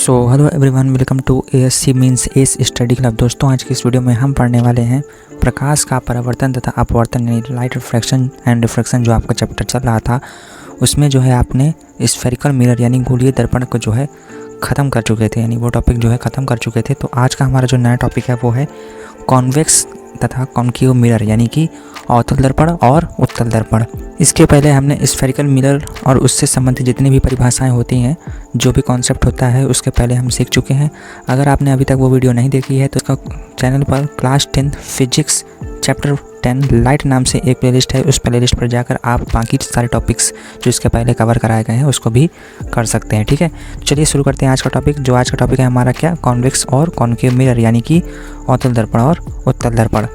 So hello everyone, welcome to ASC means S study club. दोस्तों, आज की इस वीडियो में हम पढ़ने वाले हैं प्रकाश का परावर्तन तथा अपवर्तन यानी लाइट रिफ्रैक्शन एंड रिफ्रैक्शन। जो आपका चैप्टर चल रहा था उसमें जो है आपने स्फेरिकल मिरर यानी गोलीय दर्पण को जो है ख़त्म कर चुके थे, यानी वो टॉपिक जो है ख़त्म कर चुके थे। तो आज का हमारा जो नया टॉपिक है वो है कॉन्वेक्स तथा कॉन्केव मिरर यानी कि अवतल दर्पण और उत्तल दर्पण। इसके पहले हमने स्फेरिकल मिरर और उससे संबंधित जितनी भी परिभाषाएं होती हैं, जो भी कॉन्सेप्ट होता है, उसके पहले हम सीख चुके हैं। अगर आपने अभी तक वो वीडियो नहीं देखी है तो इसका चैनल पर क्लास 10 फिजिक्स चैप्टर 10 लाइट नाम से एक प्लेलिस्ट है। उस प्लेलिस्ट पर जाकर आप बाकी सारे टॉपिक्स जो इसके पहले कवर कराए गए हैं उसको भी कर सकते हैं। ठीक है, चलिए शुरू करते हैं आज का टॉपिक। जो आज का टॉपिक है हमारा क्या, कॉन्वेक्स और कॉन्केव मिरर यानी कि अवतल दर्पण और उत्तल दर्पण।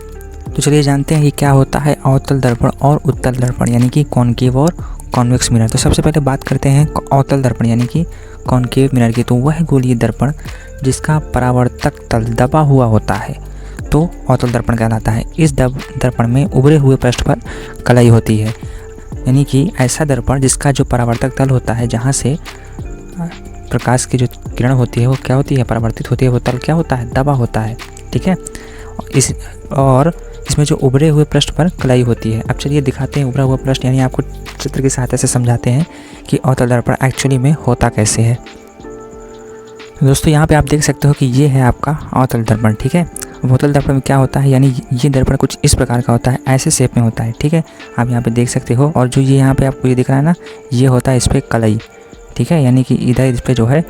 तो चलिए जानते हैं कि क्या होता है अवतल दर्पण और उत्तल दर्पण यानी कि कॉन्केव और कॉन्वेक्स मिरर। तो सबसे पहले बात करते हैं अवतल दर्पण यानी कि कॉन्केव मिरर की। तो वह गोलीय दर्पण जिसका परावर्तक तल दबा हुआ होता है तो अवतल दर्पण कहलाता है। इस दर्पण में उभरे हुए पृष्ठ पर कलाई होती है, यानी कि ऐसा दर्पण जिसका जो परावर्तक तल होता है, जहाँ से प्रकाश की जो किरण होती है वो क्या होती है, परावर्तित होती है, वो तल क्या होता है, दबा होता है। ठीक है, इसमें जो उभरे हुए पृष्ठ पर कलाई होती है। अब चलिए दिखाते हैं उभरा हुआ पृष्ठ, यानी आपको चित्र की सहायता से समझाते हैं कि अवतल दर्पण एक्चुअली में होता कैसे है। दोस्तों, यहाँ पे आप देख सकते हो कि ये है आपका अवतल दर्पण। ठीक है, अवतल दर्पण में क्या होता है, यानी ये दर्पण कुछ इस प्रकार का होता है, ऐसे शेप में होता है। ठीक है, आप यहाँ पे देख सकते हो। और जो ये यहाँ पे आपको ये दिख रहा है ना, ये होता है इस पर कलाई। ठीक है, यानी कि इधर इस पर जो है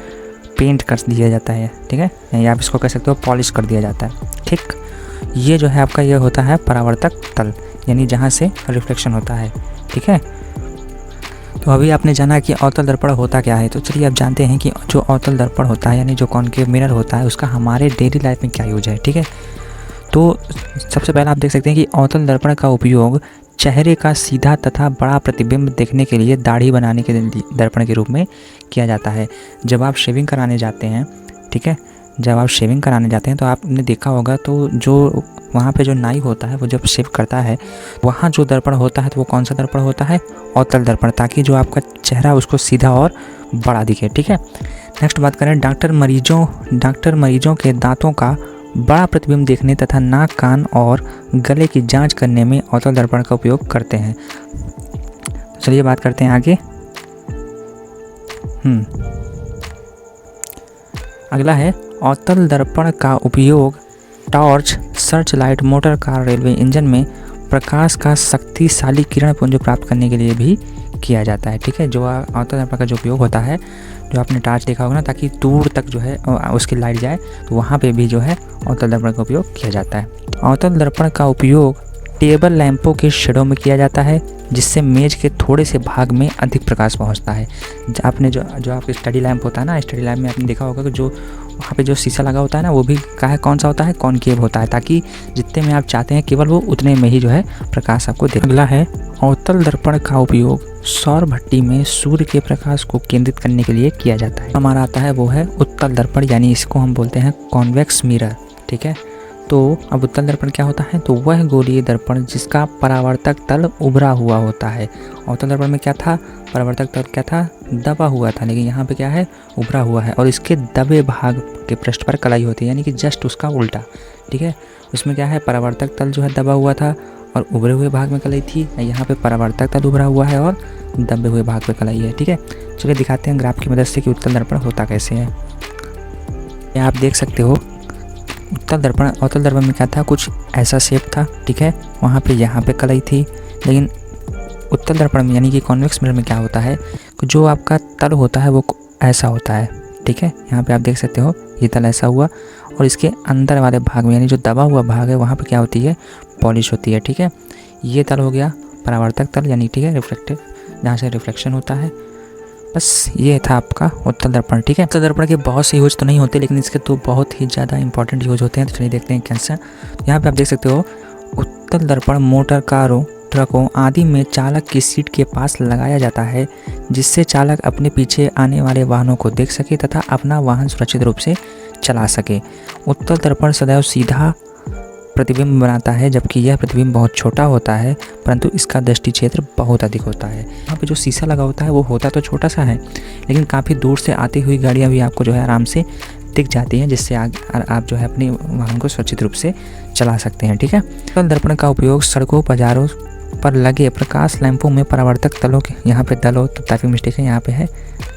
पेंट कर दिया जाता है। ठीक है, यानी आप इसको कह सकते हो पॉलिश कर दिया जाता है। ठीक, ये जो है आपका ये होता है परावर्तक तल, यानी जहाँ से रिफ्लेक्शन होता है। ठीक है, तो अभी आपने जाना कि अवतल दर्पण होता क्या है। तो चलिए अब जानते हैं कि जो अवतल दर्पण होता है यानी जो कॉन्केव मिरर होता है उसका हमारे डेली लाइफ में क्या यूज है। ठीक है, तो सबसे पहले आप देख सकते हैं कि अवतल दर्पण का उपयोग चेहरे का सीधा तथा बड़ा प्रतिबिंब देखने के लिए दाढ़ी बनाने के दर्पण के रूप में किया जाता है। जब आप शेविंग कराने जाते हैं, ठीक है, जब आप शेविंग कराने जाते हैं तो आपने देखा होगा तो जो वहाँ पे जो नाई होता है वो जब शेव करता है वहाँ जो दर्पण होता है तो वो कौन सा दर्पण होता है, अवतल दर्पण, ताकि जो आपका चेहरा उसको सीधा और बड़ा दिखे। ठीक है, नेक्स्ट बात करें, डॉक्टर मरीजों के दांतों का बड़ा प्रतिबिंब देखने तथा नाक, कान और गले की जांच करने में अवतल दर्पण का उपयोग करते हैं। तो चलिए बात करते हैं आगे। अगला है अवतल दर्पण का उपयोग torch, search light, motor car, railway engine में प्रकाश का शक्तिशाली किरण पुंज प्राप्त करने के लिए भी किया जाता है। ठीक है, जो अवतल दर्पण का जो उपयोग होता है, जो आपने टॉर्च देखा होगा ना, ताकि दूर तक जो है उसकी लाइट जाए, तो वहाँ पे भी जो है अवतल दर्पण का उपयोग किया जाता है। अवतल दर्पण का उपयोग टेबल लैंपों के शेडों में किया जाता है, जिससे मेज के थोड़े से भाग में अधिक प्रकाश पहुंचता है। आपने जो आपका स्टडी लैंप होता है ना, स्टडी लैंप में आपने देखा होगा कि जो वहाँ पे जो शीशा लगा होता है ना, वो भी कौन सा होता है, कॉनकेव होता है, ताकि जितने में आप चाहते हैं केवल वो उतने में ही जो है प्रकाश आपको दे। अगला है अवतल दर्पण का उपयोग सौर भट्टी में सूर्य के प्रकाश को केंद्रित करने के लिए किया जाता है। हमारा आता है वो है उत्तल दर्पण, यानी इसको हम बोलते हैं कॉन्वेक्स मिरर। ठीक है, तो अब उत्तल दर्पण क्या होता है, तो वह गोलीय दर्पण जिसका परावर्तक तल उभरा हुआ होता है। अवतल दर्पण में क्या था, परावर्तक तल क्या था, दबा हुआ था, लेकिन यहाँ पे क्या है, उभरा हुआ है। और इसके दबे भाग के पृष्ठ पर कलाई होती है, यानी कि जस्ट उसका उल्टा। ठीक है, उसमें क्या है, परावर्तक तल जो है दबा हुआ था और उभरे हुए भाग में कलाई थी। यहाँ पे परावर्तक तल उभरा हुआ है और दबे हुए भाग पे कलाई है। ठीक है, चलिए दिखाते हैं ग्राफ की मदद से कि उत्तल दर्पण होता कैसे है। यहाँ आप देख सकते हो अवतल दर्पण में क्या था, कुछ ऐसा शेप था। ठीक है, वहाँ पे यहाँ पे कलाई थी। लेकिन उत्तल दर्पण में यानी कि कॉन्वेक्स मिरर में क्या होता है, जो आपका तल होता है वो ऐसा होता है। ठीक है, यहाँ पे आप देख सकते हो ये तल ऐसा हुआ, और इसके अंदर वाले भाग में यानी जो दबा हुआ भाग है वहाँ पे क्या होती है, पॉलिश होती है। ठीक है, ये तल हो गया परावर्तक तल, यानी ठीक है रिफ्लेक्टिव, जहाँ से रिफ्लेक्शन होता है। बस ये था आपका उत्तल दर्पण। ठीक है, उत्तल दर्पण के बहुत से यूज तो नहीं होते, लेकिन इसके तो बहुत ही ज़्यादा इंपॉर्टेंट यूज होते हैं। तो चलिए देखते हैं कैसे। यहाँ पे आप देख सकते हो उत्तल दर्पण मोटर, कारों, ट्रकों आदि में चालक की सीट के पास लगाया जाता है, जिससे चालक अपने पीछे आने वाले वाहनों को देख सके तथा अपना वाहन सुरक्षित रूप से चला सके। उत्तल दर्पण सदैव सीधा प्रतिबिंब बनाता है, जबकि यह प्रतिबिंब बहुत छोटा होता है परंतु इसका दृष्टि क्षेत्र बहुत अधिक होता है। यहाँ पे जो शीशा लगा होता है वो होता तो छोटा सा है, लेकिन काफ़ी दूर से आती हुई गाड़ियाँ भी आपको जो है आराम से दिख जाती हैं, जिससे आप जो है अपनी वाहन को सुरक्षित रूप से चला सकते हैं। ठीक है। अवतल दर्पण का उपयोग सड़कों, बाजारों पर लगे प्रकाश लैंपों में परावर्तक तलों के, यहाँ पे तलों तो काफ़ी मिस्टेक है, यहाँ पे है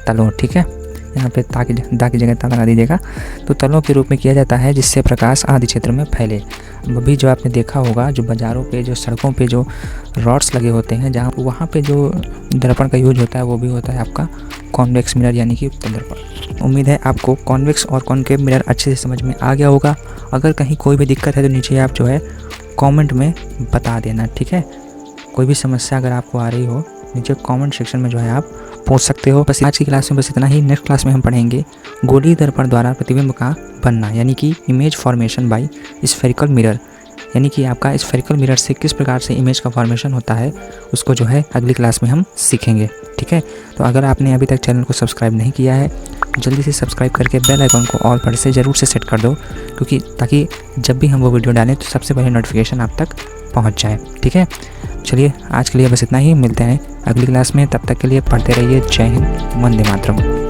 तलों। ठीक है, यहाँ पे ता की जगह ता लगा दीजिएगा। तो तलों के रूप में किया जाता है जिससे प्रकाश आदि क्षेत्र में फैले। अभी जो आपने देखा होगा जो बाज़ारों पे, जो सड़कों पे जो रॉड्स लगे होते हैं, जहाँ वहाँ पे जो दर्पण का यूज होता है वो भी होता है आपका कॉन्वेक्स मिरर यानी कि उत्तल दर्पण। उम्मीद है आपको कॉन्वेक्स और कॉन्केव मिरर अच्छे से समझ में आ गया होगा। अगर कहीं कोई भी दिक्कत है तो नीचे आप जो है कमेंट में बता देना। ठीक है, कोई भी समस्या अगर आपको आ रही हो नीचे कमेंट सेक्शन में जो है आप पूछ सकते हो। बस आज की क्लास में बस इतना ही। नेक्स्ट क्लास में हम पढ़ेंगे गोलीय दर्पण द्वारा प्रतिबिंब का बनना यानी कि image formation by spherical mirror, यानी कि आपका स्फेरिकल मिरर से किस प्रकार से इमेज का फॉर्मेशन होता है उसको जो है अगली क्लास में हम सीखेंगे। ठीक है, तो अगर आपने अभी तक चैनल को सब्सक्राइब नहीं किया है जल्दी से सब्सक्राइब करके बेल आइकन को ऑल पर से ज़रूर से सेट कर दो, क्योंकि ताकि जब भी हम वो वीडियो डालें तो सबसे पहले नोटिफिकेशन आप तक पहुंच जाए। ठीक है, चलिए आज के लिए बस इतना ही। मिलते हैं अगली क्लास में, तब तक के लिए पढ़ते रहिए। जय हिंद, वंदे मातरम।